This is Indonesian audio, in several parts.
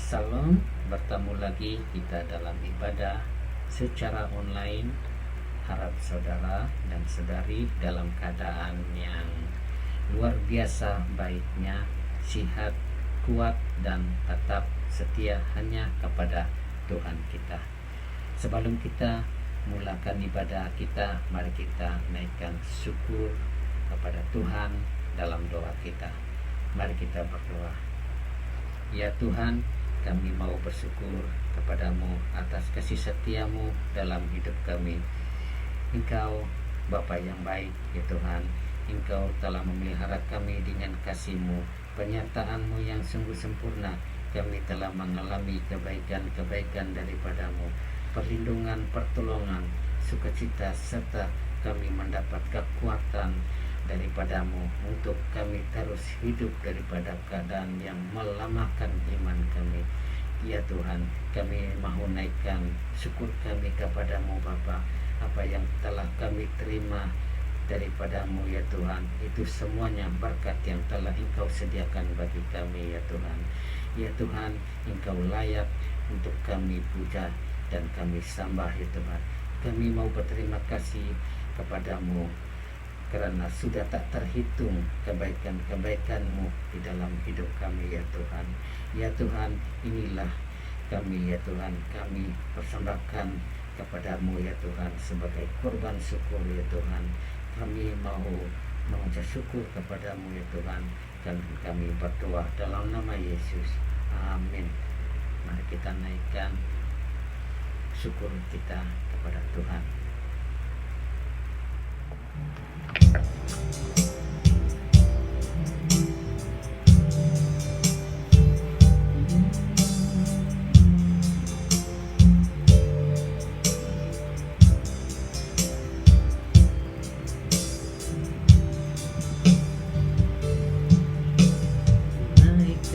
Salam, bertemu lagi kita dalam ibadah secara online. Harap saudara dan saudari dalam keadaan yang luar biasa baiknya, sehat, kuat, dan tetap setia hanya kepada Tuhan kita. Sebelum kita mulakan ibadah kita, mari kita naikkan syukur kepada Tuhan dalam doa kita. Mari kita berdoa. Ya Tuhan, kami mau bersyukur kepadamu atas kasih setiamu dalam hidup kami. Engkau Bapa yang baik, ya Tuhan. Engkau telah memelihara kami dengan kasih-Mu, penyertaan-Mu yang sungguh sempurna. Kami telah mengalami kebaikan-kebaikan daripadamu, perlindungan, pertolongan, sukacita, serta kami mendapat kekuatan daripadamu untuk kami terus hidup daripada keadaan yang melemahkan iman kami. Ya Tuhan, kami mahu naikkan syukur kami kepadamu Bapa. Apa yang telah kami terima daripadamu ya Tuhan, itu semuanya berkat yang telah Engkau sediakan bagi kami ya Tuhan. Ya Tuhan, Engkau layak untuk kami puja dan kami sembah ya Tuhan. Kami mau berterima kasih kepadamu karena sudah tak terhitung kebaikan-kebaikan-Mu di dalam hidup kami ya Tuhan. Ya Tuhan, inilah kami ya Tuhan, kami persembahkan kepadamu ya Tuhan sebagai korban syukur ya Tuhan. Kami mau mengucap syukur kepadamu ya Tuhan, dan kami berdoa dalam nama Yesus. Amin. Mari kita naikkan syukur kita kepada Tuhan.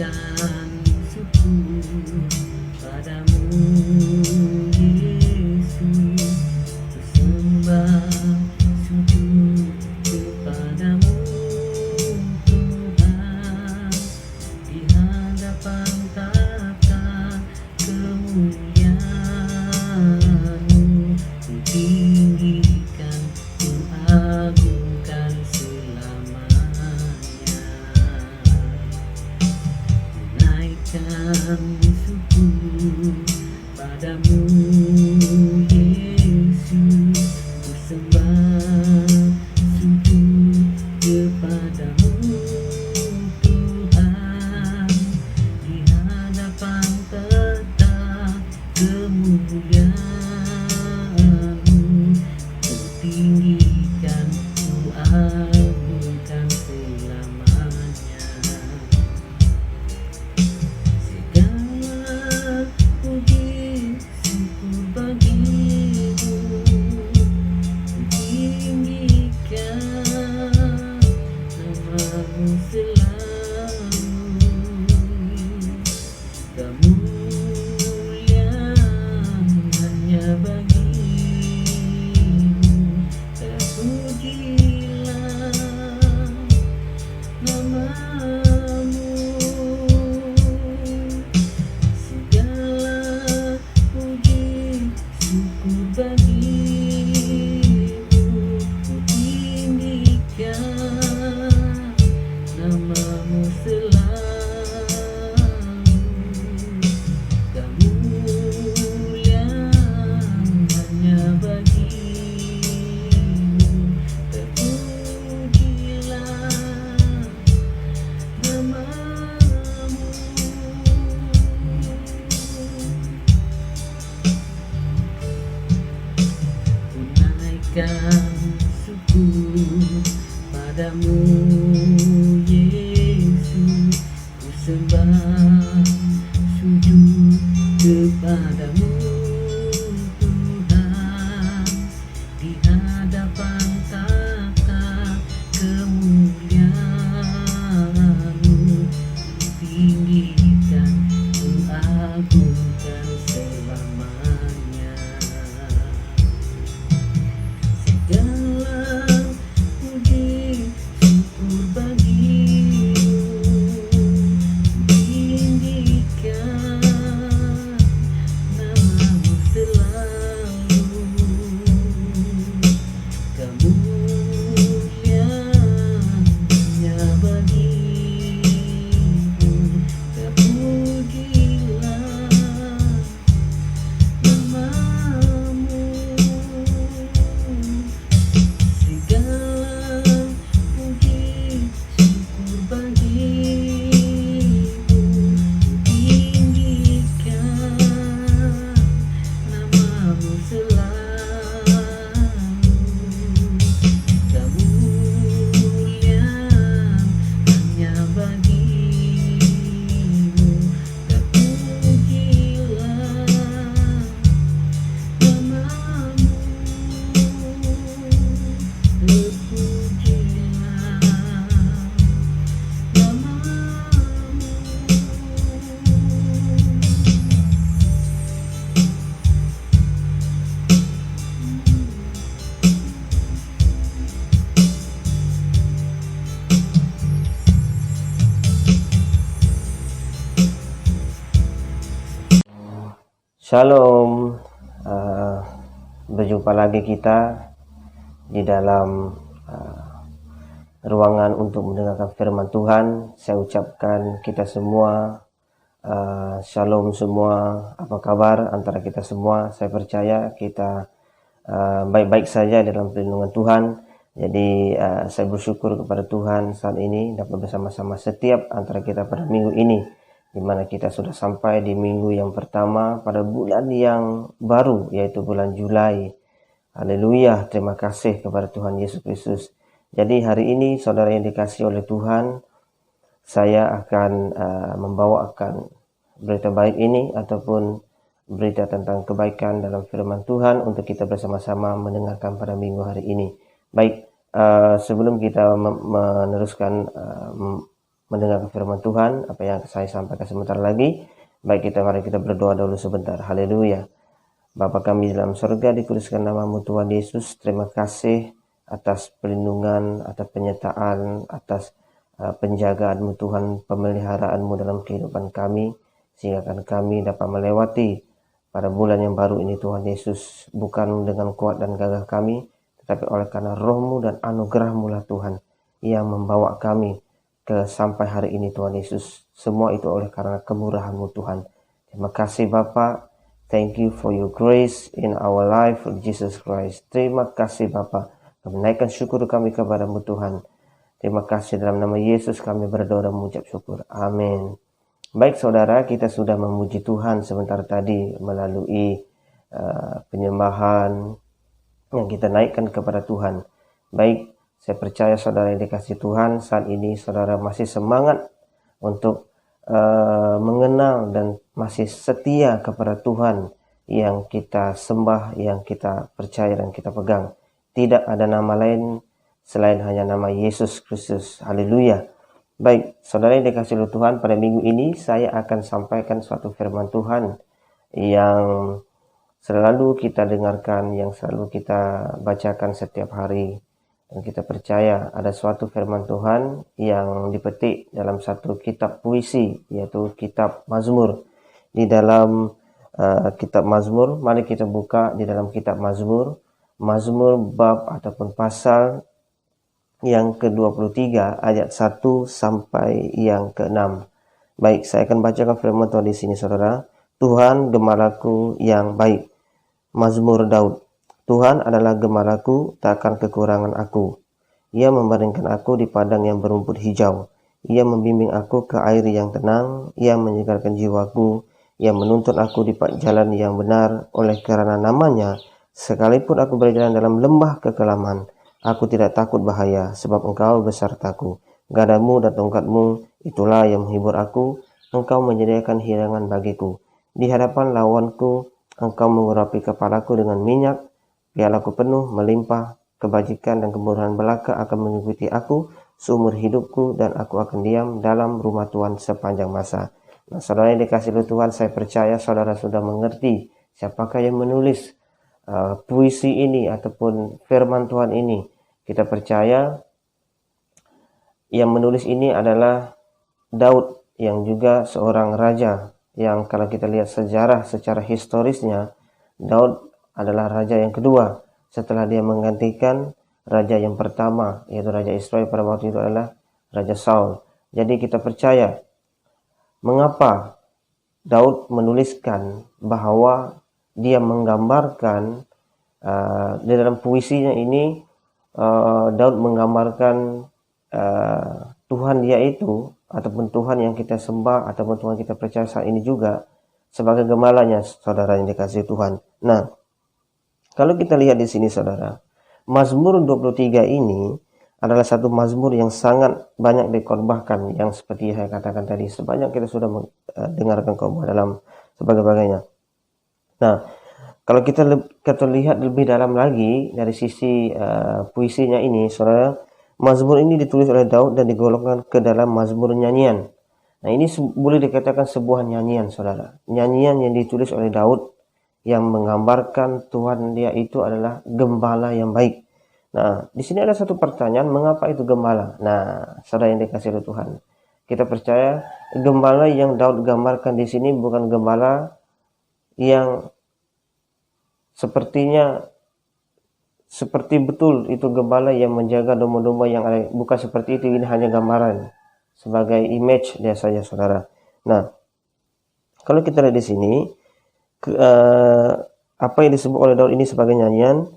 Naikkan syukur padamu Yesus, bersembah sujud kepadamu Tuhan, di hadapan tata kemuliaan-Mu, Ku tinggikan, Ku agungkan selamanya. Naikkan syukur padamu Yesus, bersembah sujud kepadamu Tuhan, di hadapan tata kemuliaan-Mu, Ku tinggikan, Ku agungkan selamanya. Segala puji syukur bagimu, Ku tinggikan nama-Mu selalu. Kemuliaan hanya bagimu, terpujilah nama-Mu. Segala puji syukur bagimu, Ku tinggikan nama-Mu selalu. Kemuliaan hanya bagimu, terpujilah nama-Mu. Ku naikkan syukur padamu Yesus, Shalom, berjumpa lagi kita di dalam ruangan untuk mendengarkan firman Tuhan. Saya ucapkan kita semua shalom semua, apa kabar antara kita semua. Saya percaya kita baik-baik saja dalam perlindungan Tuhan. Jadi saya bersyukur kepada Tuhan saat ini dapat bersama-sama setiap antara kita pada minggu ini, di mana kita sudah sampai di minggu yang pertama pada bulan yang baru, yaitu bulan Julai. Haleluya, terima kasih kepada Tuhan Yesus Kristus. Jadi hari ini saudara yang dikasihi oleh Tuhan, saya akan membawakan berita baik ini ataupun berita tentang kebaikan dalam firman Tuhan untuk kita bersama-sama mendengarkan pada minggu hari ini. Baik, sebelum kita meneruskan mendengarkan firman Tuhan, apa yang saya sampaikan sebentar lagi, mari kita berdoa dulu sebentar. Haleluya. Bapa kami dalam surga, dikuduskan namamu Tuhan Yesus. Terima kasih atas perlindungan, atas penyertaan, atas penjagaanmu Tuhan, pemeliharaanmu dalam kehidupan kami, sehingga kami dapat melewati pada bulan yang baru ini Tuhan Yesus, bukan dengan kuat dan gagah kami, tetapi oleh karena rohmu dan anugerahmu lah Tuhan, yang membawa kami ke sampai hari ini Tuhan Yesus. Semua itu oleh karena kemurahanmu Tuhan. Terima kasih Bapa. Thank you for your grace in our life, Jesus Christ. Terima kasih Bapa. Kami naikkan syukur kami kepadamu Tuhan. Terima kasih dalam nama Yesus kami berdoa dan mengucap syukur. Amin. Baik saudara, kita sudah memuji Tuhan sebentar tadi melalui penyembahan yang kita naikkan kepada Tuhan. Baik, saya percaya saudara yang dikasihi Tuhan, saat ini saudara masih semangat untuk mengenal dan masih setia kepada Tuhan yang kita sembah, yang kita percaya dan kita pegang. Tidak ada nama lain selain hanya nama Yesus Kristus. Haleluya. Baik, saudara yang dikasihi oleh Tuhan, pada minggu ini saya akan sampaikan suatu firman Tuhan yang selalu kita dengarkan, yang selalu kita bacakan setiap hari. Dan kita percaya ada suatu firman Tuhan yang dipetik dalam satu kitab puisi, yaitu kitab Mazmur. Di dalam kitab Mazmur, mari kita buka di dalam kitab Mazmur, Mazmur bab ataupun pasal yang ke-23 ayat 1 sampai yang ke-6. Baik, saya akan bacakan firman Tuhan di sini saudara. Tuhan gembalaku yang baik. Mazmur Daud. Tuhan adalah gembalaku, takkan kekurangan aku. Ia membaringkan aku di padang yang berumput hijau. Ia membimbing aku ke air yang tenang. Ia menyegarkan jiwaku. Ia menuntun aku di jalan yang benar oleh karena namanya. Sekalipun aku berjalan dalam lembah kekelaman, aku tidak takut bahaya, sebab Engkau besertaku. Gadamu dan tongkatmu, itulah yang menghibur aku. Engkau menyediakan hidangan bagiku. Di hadapan lawanku, Engkau mengurapi kepalaku dengan minyak. Pialaku penuh melimpah, kebajikan dan kemurahan belaka akan mengikuti aku seumur hidupku, dan aku akan diam dalam rumah Tuhan sepanjang masa. Nah, saudara yang dikasihi oleh Tuhan, saya percaya saudara sudah mengerti siapakah yang menulis puisi ini ataupun firman Tuhan ini. Kita percaya yang menulis ini adalah Daud, yang juga seorang raja, yang kalau kita lihat sejarah secara historisnya, Daud adalah raja yang kedua setelah dia menggantikan raja yang pertama, yaitu Raja Israel pada waktu itu adalah Raja Saul. Jadi kita percaya mengapa Daud menuliskan bahwa dia menggambarkan di dalam puisinya ini, Daud menggambarkan Tuhan dia itu, ataupun Tuhan yang kita sembah, ataupun Tuhan kita percaya saat ini juga sebagai gembalanya, saudara yang dikasihi Tuhan. Nah, kalau kita lihat di sini saudara, Mazmur 23 ini adalah satu mazmur yang sangat banyak dikhotbahkan, yang seperti saya katakan tadi, sebanyak kita sudah mendengarkan khotbah dalam sebagainya. Nah, kalau kita lihat lebih dalam lagi dari sisi puisinya ini, saudara, mazmur ini ditulis oleh Daud dan digolongkan ke dalam mazmur nyanyian. Nah, ini boleh dikatakan sebuah nyanyian, saudara. Nyanyian yang ditulis oleh Daud yang menggambarkan Tuhan dia itu adalah gembala yang baik. Nah, di sini ada satu pertanyaan, mengapa itu gembala? Nah, saudara yang dikasihi oleh Tuhan, kita percaya gembala yang Daud gambarkan di sini bukan gembala yang sepertinya seperti betul itu gembala yang menjaga domba-domba yang ada. Bukan seperti itu, ini hanya gambaran sebagai image dia saja, saudara. Nah, kalau kita lihat di sini, apa yang disebut oleh Daud ini sebagai nyanyian,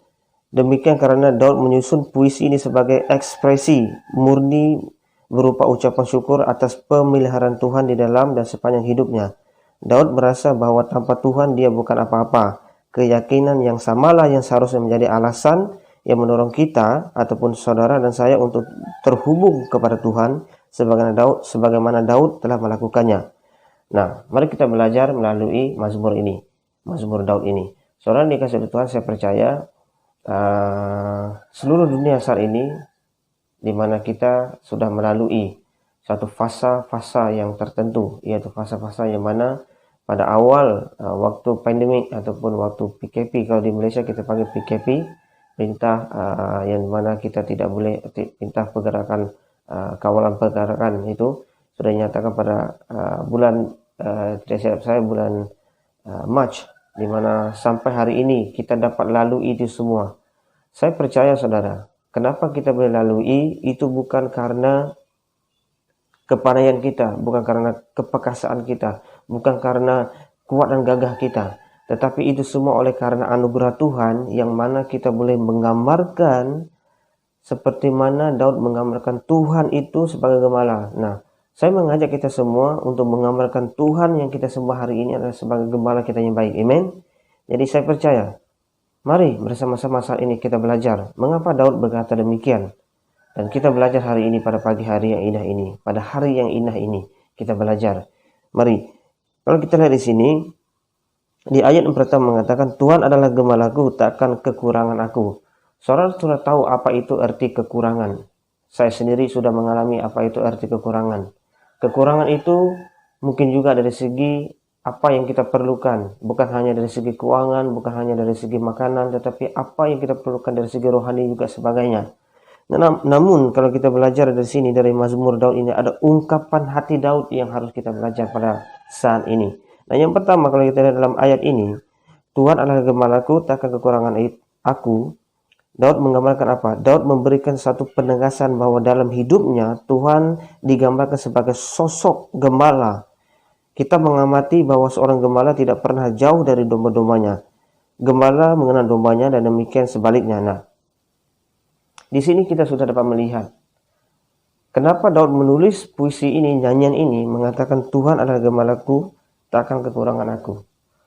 demikian karena Daud menyusun puisi ini sebagai ekspresi murni berupa ucapan syukur atas pemeliharaan Tuhan di dalam dan sepanjang hidupnya. Daud merasa bahwa tanpa Tuhan dia bukan apa-apa. Keyakinan yang samalah yang seharusnya menjadi alasan yang mendorong kita ataupun saudara dan saya untuk terhubung kepada Tuhan sebagaimana Daud telah melakukannya. Nah, mari kita belajar melalui Mazmur ini, Mazmur Daud ini. Saudara dikasih oleh Tuhan, saya percaya seluruh dunia saat ini, di mana kita sudah melalui satu fasa-fasa yang tertentu, yaitu fasa-fasa yang mana pada awal waktu pandemik ataupun waktu PKP, kalau di Malaysia kita panggil PKP, perintah yang mana kita tidak boleh, perintah pergerakan, kawalan pergerakan itu sudah dinyatakan pada bulan tidak silap saya bulan Mac, di mana sampai hari ini kita dapat lalui itu semua. Saya percaya saudara, kenapa kita boleh lalui itu bukan karena kepandaian kita, bukan karena kepekasaan kita, bukan karena kuat dan gagah kita, tetapi itu semua oleh karena anugerah Tuhan yang mana kita boleh menggambarkan seperti mana Daud menggambarkan Tuhan itu sebagai gembala. Nah, saya mengajak kita semua untuk menggambarkan Tuhan yang kita sembah hari ini adalah sebagai gembala kita yang baik. Amin. Jadi saya percaya, mari bersama-sama saat ini kita belajar mengapa Daud berkata demikian. Dan kita belajar hari ini pada pagi hari yang indah ini. Pada hari yang indah ini kita belajar. Mari, kalau kita lihat di sini, di ayat yang pertama mengatakan, Tuhan adalah gembalaku, takkan kekurangan aku. Saudara sudah tahu apa itu arti kekurangan. Saya sendiri sudah mengalami apa itu arti kekurangan. Kekurangan itu mungkin juga dari segi apa yang kita perlukan. Bukan hanya dari segi keuangan, bukan hanya dari segi makanan, tetapi apa yang kita perlukan dari segi rohani juga sebagainya. Namun kalau kita belajar dari sini, dari Mazmur Daud ini, ada ungkapan hati Daud yang harus kita belajar pada saat ini. Nah, yang pertama kalau kita lihat dalam ayat ini, Tuhan adalah gembalaku, takkan kekurangan aku. Daud menggambarkan apa? Daud memberikan satu penegasan bahwa dalam hidupnya Tuhan digambarkan sebagai sosok gembala. Kita mengamati bahwa seorang gembala tidak pernah jauh dari domba-dombanya. Gembala mengenal dombanya dan demikian sebaliknya. Nah, di sini kita sudah dapat melihat kenapa Daud menulis puisi ini, nyanyian ini, mengatakan Tuhan adalah gembalaku, takkan kekurangan aku.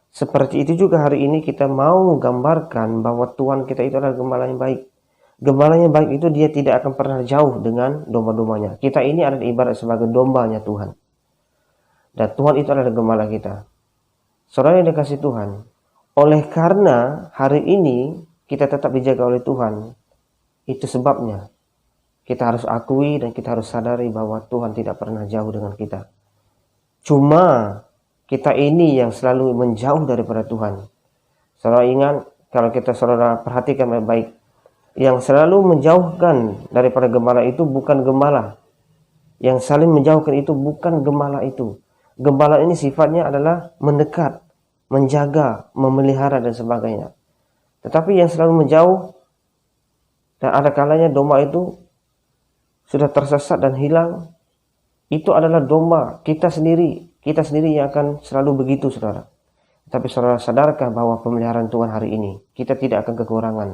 Seperti itu juga hari ini kita mau gambarkan bahwa Tuhan kita itu adalah gembala yang baik. Gembala yang baik itu dia tidak akan pernah jauh dengan domba-dombanya. Kita ini adalah ibarat sebagai dombanya Tuhan. Dan Tuhan itu adalah gembala kita. Saudara yang dikasih Tuhan, oleh karena hari ini kita tetap dijaga oleh Tuhan, itu sebabnya kita harus akui dan kita harus sadari bahwa Tuhan tidak pernah jauh dengan kita. Cuma kita ini yang selalu menjauh daripada Tuhan. Saudara ingat, kalau kita saudara perhatikan baik-baik, yang selalu menjauhkan daripada gembala itu bukan gembala. Yang saling menjauhkan itu bukan gembala itu. Gembala ini sifatnya adalah mendekat, menjaga, memelihara dan sebagainya. Tetapi yang selalu menjauh, dan ada kalanya domba itu sudah tersesat dan hilang, itu adalah domba kita sendiri. Kita sendiri yang akan selalu begitu, saudara. Tapi saudara sadarkah bahwa pemeliharaan Tuhan hari ini, kita tidak akan kekurangan.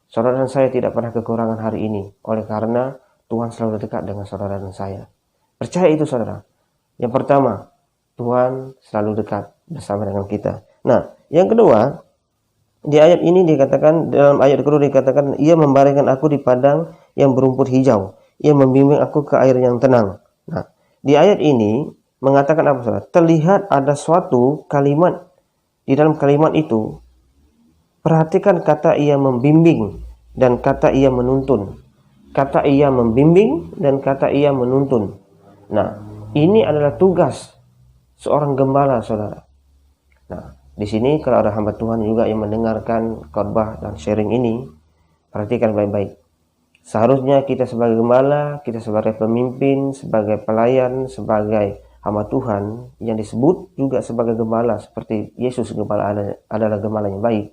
Saudara dan saya tidak pernah kekurangan hari ini, oleh karena Tuhan selalu dekat dengan saudara dan saya. Percaya itu, saudara. Yang pertama, Tuhan selalu dekat bersama dengan kita. Nah, yang kedua, di ayat ini dikatakan, dalam ayat kedua dikatakan, ia membaringkan aku di padang yang berumput hijau. Ia membimbing aku ke air yang tenang. Nah, di ayat ini mengatakan apa, saudara? Terlihat ada suatu kalimat. Di dalam kalimat itu, perhatikan kata ia membimbing dan kata ia menuntun. Kata ia membimbing dan kata ia menuntun. Nah, ini adalah tugas seorang gembala, saudara. Nah, di sini kalau ada hamba Tuhan juga yang mendengarkan khotbah dan sharing ini, perhatikan baik-baik. Seharusnya kita sebagai gembala, kita sebagai pemimpin, sebagai pelayan, sebagai hamba Tuhan yang disebut juga sebagai gembala, seperti Yesus adalah gembala yang baik,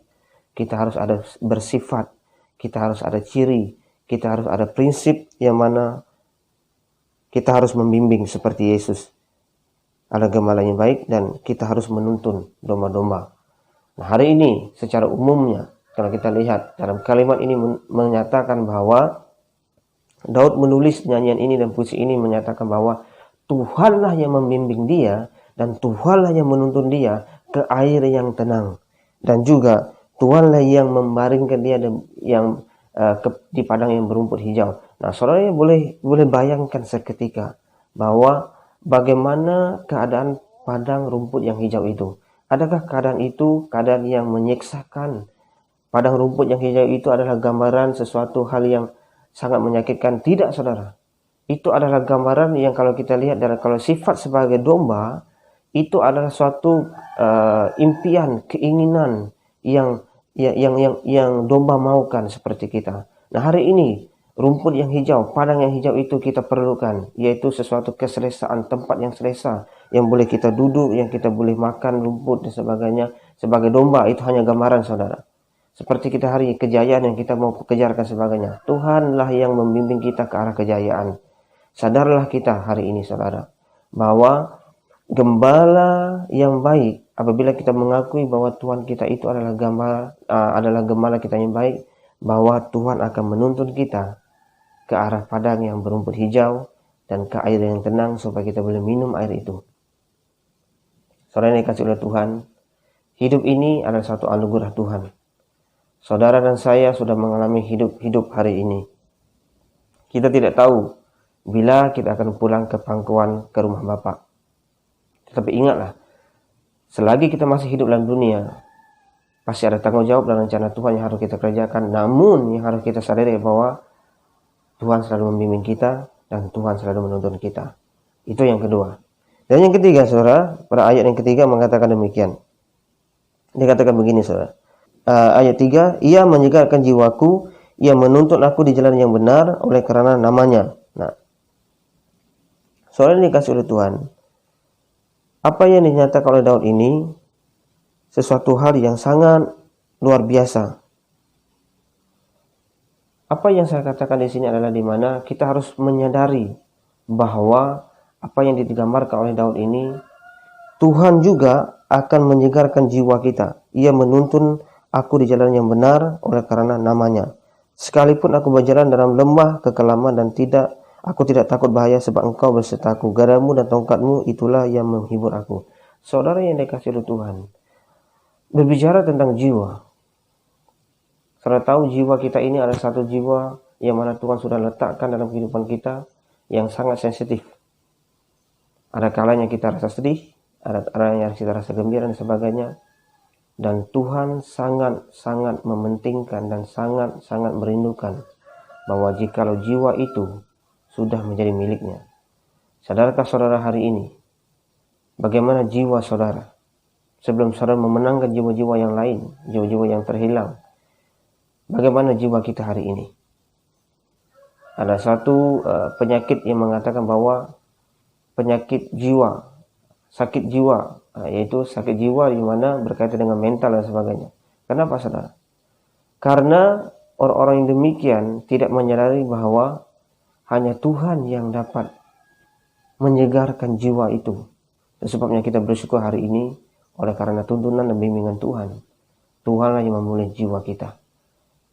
kita harus ada bersifat, kita harus ada ciri, kita harus ada prinsip yang mana kita harus membimbing seperti Yesus adalah gembala yang baik, dan kita harus menuntun domba-domba. Nah, hari ini secara umumnya kalau kita lihat dalam kalimat ini menyatakan bahwa Daud menulis nyanyian ini dan puisi ini menyatakan bahwa Tuhanlah yang membimbing dia dan Tuhanlah yang menuntun dia ke air yang tenang, dan juga Tuhanlah yang membaringkan dia di padang yang berumput hijau. Nah, saudara boleh bayangkan seketika bahwa bagaimana keadaan padang rumput yang hijau itu. Adakah keadaan itu keadaan yang menyiksakan? Padang rumput yang hijau itu adalah gambaran sesuatu hal yang sangat menyakitkan? Tidak, saudara. Itu adalah gambaran yang kalau kita lihat kalau sifat sebagai domba, itu adalah suatu impian, keinginan yang domba maukan seperti kita. Nah, hari ini rumput yang hijau, padang yang hijau itu kita perlukan, yaitu sesuatu keselesaan, tempat yang selesa, yang boleh kita duduk, yang kita boleh makan rumput dan sebagainya. Sebagai domba itu hanya gambaran, saudara. Seperti kita hari kejayaan yang kita mau kejarkan sebagainya. Tuhanlah yang membimbing kita ke arah kejayaan. Sadarlah kita hari ini, saudara, bahwa gembala yang baik, apabila kita mengakui bahwa Tuhan kita itu adalah gembala kita yang baik, bahwa Tuhan akan menuntun kita ke arah padang yang berumput hijau dan ke air yang tenang supaya kita boleh minum air itu. Saudara yang dikasihi oleh Tuhan, hidup ini adalah satu anugerah Tuhan. Saudara dan saya sudah mengalami hidup hari ini. Kita tidak tahu bila kita akan pulang ke pangkuan, ke rumah Bapa. Tetapi ingatlah, selagi kita masih hidup dalam dunia, pasti ada tanggung jawab dan rencana Tuhan yang harus kita kerjakan. Namun yang harus kita sadari bahwa Tuhan selalu membimbing kita dan Tuhan selalu menuntun kita. Itu yang kedua. Dan yang ketiga, saudara, pada ayat yang ketiga mengatakan demikian. Dikatakan begini, saudara. Ayat 3, ia menyegarkan jiwaku, ia menuntun aku di jalan yang benar oleh karena namanya. Nah, saudara dikasih oleh Tuhan, apa yang dinyatakan oleh Daud ini sesuatu hal yang sangat luar biasa. Apa yang saya katakan di sini adalah di mana kita harus menyadari bahwa apa yang digambarkan oleh Daud ini, Tuhan juga akan menyegarkan jiwa kita. Ia menuntun aku di jalan yang benar oleh karena namanya. Sekalipun aku berjalan dalam lembah kekelaman dan aku tidak takut bahaya sebab engkau bersertaku. Gadamu dan tongkatmu itulah yang menghibur aku. Saudara yang dikasihi oleh Tuhan, berbicara tentang jiwa. Saudara tahu jiwa kita ini adalah satu jiwa yang mana Tuhan sudah letakkan dalam kehidupan kita yang sangat sensitif. Ada kalanya kita rasa sedih, ada kalanya kita rasa gembira dan sebagainya. Dan Tuhan sangat-sangat mementingkan dan sangat-sangat merindukan bahwa jikalau jiwa itu sudah menjadi miliknya. Sadarkah saudara hari ini bagaimana jiwa saudara sebelum saudara memenangkan jiwa-jiwa yang lain, jiwa-jiwa yang terhilang? Bagaimana jiwa kita hari ini? Ada satu penyakit yang mengatakan bahwa penyakit jiwa, sakit jiwa, yaitu sakit jiwa di mana berkaitan dengan mental dan sebagainya. Kenapa, saudara? Karena orang-orang yang demikian tidak menyadari bahwa hanya Tuhan yang dapat menyegarkan jiwa itu. Dan sebabnya kita bersyukur hari ini oleh karena tuntunan dan bimbingan Tuhan. Tuhanlah yang memulih jiwa kita.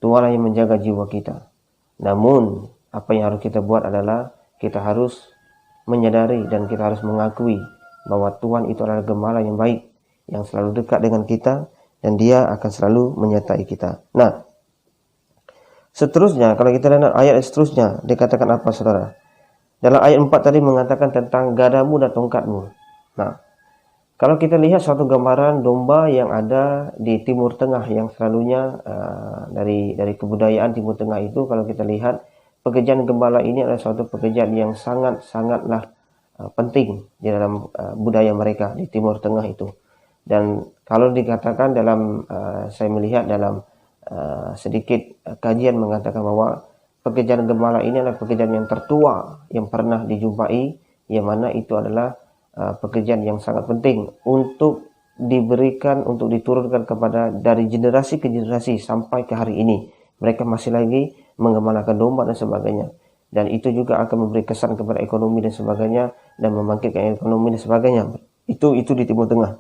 Tuhanlah yang menjaga jiwa kita. Namun apa yang harus kita buat adalah kita harus menyadari dan kita harus mengakui bahwa Tuhan itu adalah gembala yang baik, yang selalu dekat dengan kita, dan dia akan selalu menyertai kita. Nah, seterusnya, kalau kita lihat ayat seterusnya, dikatakan apa, saudara? Dalam ayat 4 tadi mengatakan tentang gadamu dan tongkatmu. Nah, kalau kita lihat suatu gambaran domba yang ada di Timur Tengah, yang selalunya dari kebudayaan Timur Tengah itu, kalau kita lihat, pekerjaan gembala ini adalah suatu pekerjaan yang sangatlah penting di dalam budaya mereka di Timur Tengah itu. Dan kalau dikatakan dalam saya melihat dalam sedikit kajian mengatakan bahwa pekerjaan gembala ini adalah pekerjaan yang tertua yang pernah dijumpai, yang mana itu adalah pekerjaan yang sangat penting untuk diberikan, untuk diturunkan kepada dari generasi ke generasi sampai ke hari ini. Mereka masih lagi menggembalakan domba dan sebagainya. Dan itu juga akan memberi kesan kepada ekonomi dan sebagainya, dan membangkitkan ekonomi dan sebagainya. Itu di Timur Tengah.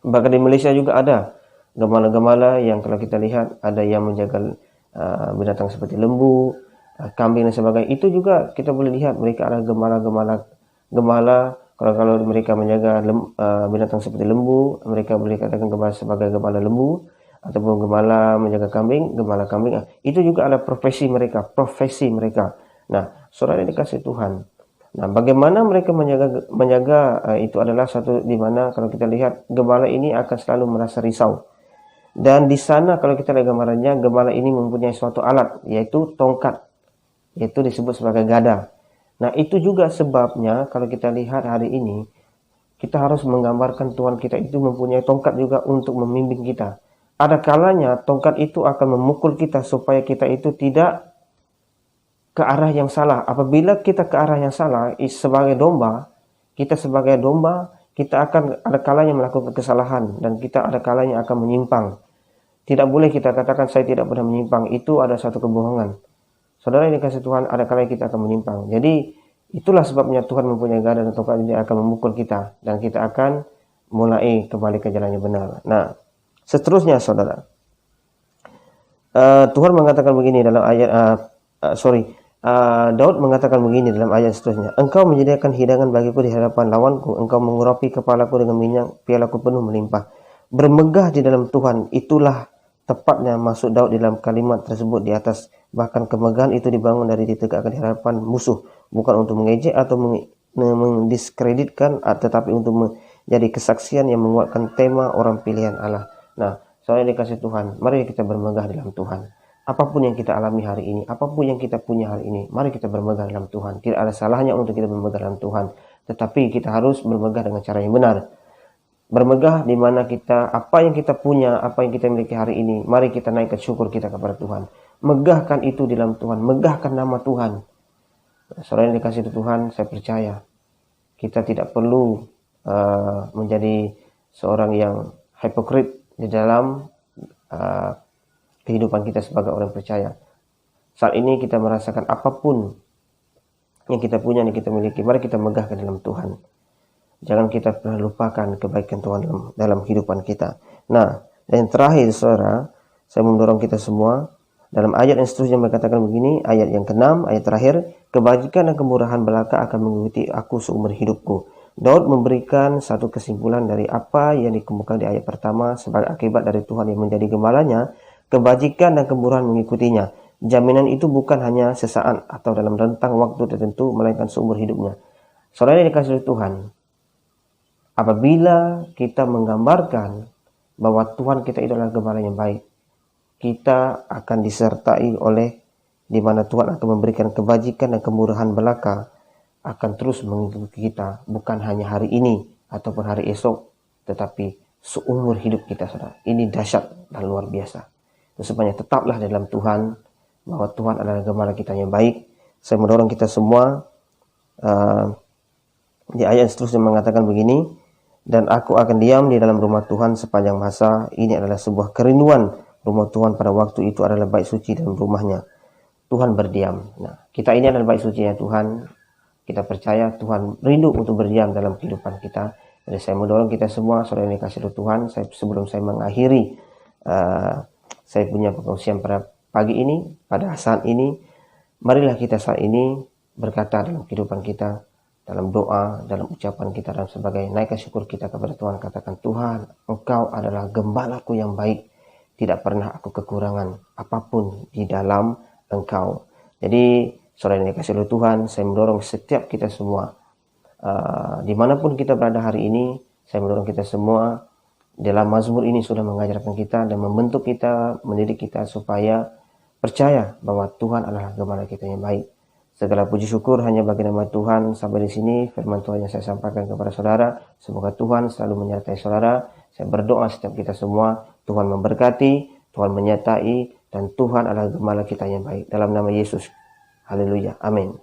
Bahkan di Malaysia juga ada gembala-gembala yang kalau kita lihat ada yang menjaga binatang seperti lembu, kambing dan sebagainya. Itu juga kita boleh lihat mereka adalah gembala. Kalau mereka menjaga binatang seperti lembu, mereka boleh katakan gembala sebagai gembala lembu, ataupun gembala menjaga kambing, gembala kambing. Itu juga adalah profesi mereka. Nah, saudara yang dikasih Tuhan. Nah, bagaimana mereka menjaga itu adalah satu di mana kalau kita lihat gembala ini akan selalu merasa risau. Dan di sana kalau kita lihat gambarannya, gembala ini mempunyai suatu alat, yaitu tongkat, yaitu disebut sebagai gada. Nah, itu juga sebabnya kalau kita lihat hari ini, kita harus menggambarkan Tuhan kita itu mempunyai tongkat juga untuk membimbing kita. Ada kalanya tongkat itu akan memukul kita supaya kita itu tidak ke arah yang salah. Apabila kita ke arah yang salah, sebagai domba, kita akan ada kalanya melakukan kesalahan, dan kita ada kalanya akan menyimpang. Tidak boleh kita katakan saya tidak pernah menyimpang, itu ada satu kebohongan. Saudara yang dikasih Tuhan, ada kalanya kita akan menyimpang. Jadi itulah sebabnya Tuhan mempunyai gada dan tongkat ini akan memukul kita, dan kita akan mulai kembali ke jalan yang benar. Nah, seterusnya saudara, Tuhan mengatakan begini dalam ayat Daud mengatakan begini dalam ayat seterusnya, engkau menyediakan hidangan bagiku di hadapan lawanku, engkau mengurapi kepalaku dengan minyak, pialaku penuh melimpah. Bermegah di dalam Tuhan, itulah tepatnya maksud Daud dalam kalimat tersebut di atas. Bahkan kemegahan itu dibangun dari ditegakkan di hadapan musuh, bukan untuk mengejek atau mendiskreditkan, tetapi untuk menjadi kesaksian yang menguatkan tema orang pilihan Allah. Nah, soalnya dikasih Tuhan, mari kita bermegah dalam Tuhan. Apapun yang kita alami hari ini, apapun yang kita punya hari ini, mari kita bermegah dalam Tuhan. Tidak ada salahnya untuk kita bermegah dalam Tuhan, tetapi kita harus bermegah dengan cara yang benar. Bermegah di mana kita, apa yang kita punya, apa yang kita miliki hari ini, mari kita naikkan syukur kita kepada Tuhan. Megahkan itu di dalam Tuhan, megahkan nama Tuhan. Saudara yang dikasih Tuhan, saya percaya kita tidak perlu menjadi seorang yang hipokrit di dalam kehidupan kita sebagai orang percaya. Saat ini kita merasakan apapun yang kita punya, yang kita miliki, mari kita megahkan dalam Tuhan. Jangan kita pernah lupakan kebaikan Tuhan dalam kehidupan kita. Nah, dan yang terakhir saudara, saya mendorong kita semua dalam ayat yang seterusnya berkatakan begini, ayat yang ke-6, ayat terakhir, kebajikan dan kemurahan belaka akan mengikuti aku seumur hidupku. Daud memberikan satu kesimpulan dari apa yang dikemukakan di ayat pertama sebagai akibat dari Tuhan yang menjadi gembalanya, kebajikan dan kemurahan mengikutinya. Jaminan itu bukan hanya sesaat atau dalam rentang waktu tertentu, melainkan seumur hidupnya. Saudara yang dikasihi Tuhan, apabila kita menggambarkan bahwa Tuhan kita itu adalah gembala yang baik, kita akan disertai oleh di mana Tuhan akan memberikan kebajikan dan kemurahan belaka akan terus mengikuti kita, bukan hanya hari ini ataupun hari esok, tetapi seumur hidup kita, saudara. Ini dahsyat dan luar biasa. Supaya tetaplah dalam Tuhan, bahwa Tuhan adalah gembala kita yang baik. Saya mendorong kita semua di ayat seterusnya mengatakan begini, dan aku akan diam di dalam rumah Tuhan sepanjang masa. Ini adalah sebuah kerinduan. Rumah Tuhan pada waktu itu adalah bait suci dalam rumahnya. Tuhan berdiam. Nah, kita ini adalah bait suci ya Tuhan. Kita percaya Tuhan rindu untuk berdiam dalam kehidupan kita. Jadi saya mendorong kita semua, saudara yang dikasihi Tuhan, sebelum saya mengakhiri saya punya pengungsian pada pagi ini, pada saat ini, marilah kita saat ini berkata dalam kehidupan kita, dalam doa, dalam ucapan kita dan sebagainya, naikkan syukur kita kepada Tuhan. Katakan, Tuhan, Engkau adalah gembalaku yang baik. Tidak pernah aku kekurangan apapun di dalam Engkau. Jadi, saudara yang dikasihi oleh Tuhan, saya mendorong setiap kita semua, dimanapun kita berada hari ini, saya mendorong kita semua, dalam Mazmur ini sudah mengajarkan kita dan membentuk kita, mendidik kita supaya percaya bahwa Tuhan adalah gembala kita yang baik. Segala puji syukur hanya bagi nama Tuhan. Sampai di sini firman Tuhan yang saya sampaikan kepada saudara. Semoga Tuhan selalu menyertai saudara. Saya berdoa setiap kita semua, Tuhan memberkati, Tuhan menyertai, dan Tuhan adalah gembala kita yang baik. Dalam nama Yesus. Haleluya. Amin.